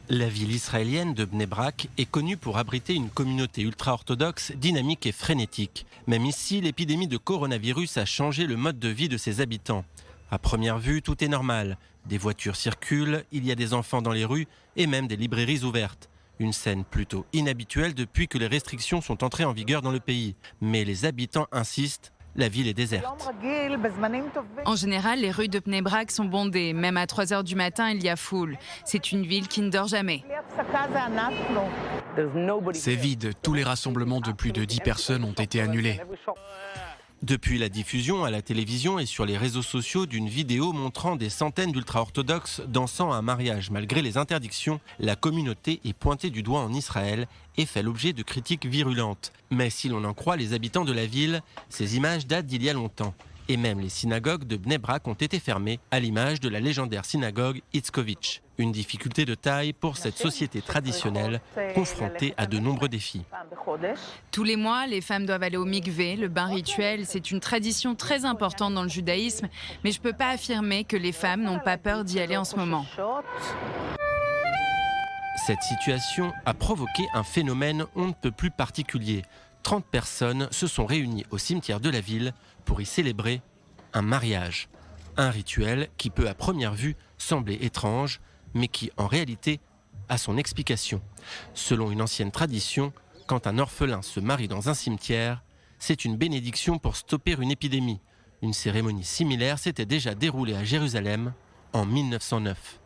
La ville israélienne de Bnei Brak est connue pour abriter une communauté ultra-orthodoxe, dynamique et frénétique. Même ici, l'épidémie de coronavirus a changé le mode de vie de ses habitants. À première vue, tout est normal. Des voitures circulent, il y a des enfants dans les rues et même des librairies ouvertes. Une scène plutôt inhabituelle depuis que les restrictions sont entrées en vigueur dans le pays. Mais les habitants insistent, la ville est déserte. En général, les rues de Bnei Brak sont bondées. Même à 3 h du matin, il y a foule. C'est une ville qui ne dort jamais. C'est vide. Tous les rassemblements de plus de 10 personnes ont été annulés. Depuis la diffusion à la télévision et sur les réseaux sociaux d'une vidéo montrant des centaines d'ultra-orthodoxes dansant un mariage malgré les interdictions, la communauté est pointée du doigt en Israël et fait l'objet de critiques virulentes. Mais si l'on en croit les habitants de la ville, ces images datent d'il y a longtemps. Et même les synagogues de Bnei Brak ont été fermées, à l'image de la légendaire synagogue Itzkovitch. Une difficulté de taille pour cette société traditionnelle, confrontée à de nombreux défis. Tous les mois, les femmes doivent aller au mikvé, le bain rituel. C'est une tradition très importante dans le judaïsme, mais je ne peux pas affirmer que les femmes n'ont pas peur d'y aller en ce moment. Cette situation a provoqué un phénomène on ne peut plus particulier. 30 personnes se sont réunies au cimetière de la ville pour y célébrer un mariage. Un rituel qui peut à première vue sembler étrange, mais qui en réalité a son explication. Selon une ancienne tradition, quand un orphelin se marie dans un cimetière, c'est une bénédiction pour stopper une épidémie. Une cérémonie similaire s'était déjà déroulée à Jérusalem en 1909.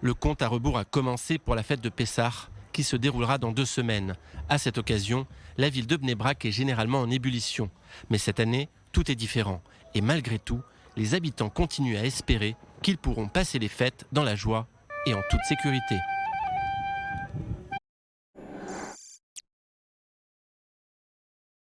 Le compte à rebours a commencé pour la fête de Pessah, qui se déroulera dans 2 semaines. À cette occasion, la ville de Bnei Brak est généralement en ébullition. Mais cette année, tout est différent. Et malgré tout, les habitants continuent à espérer qu'ils pourront passer les fêtes dans la joie et en toute sécurité.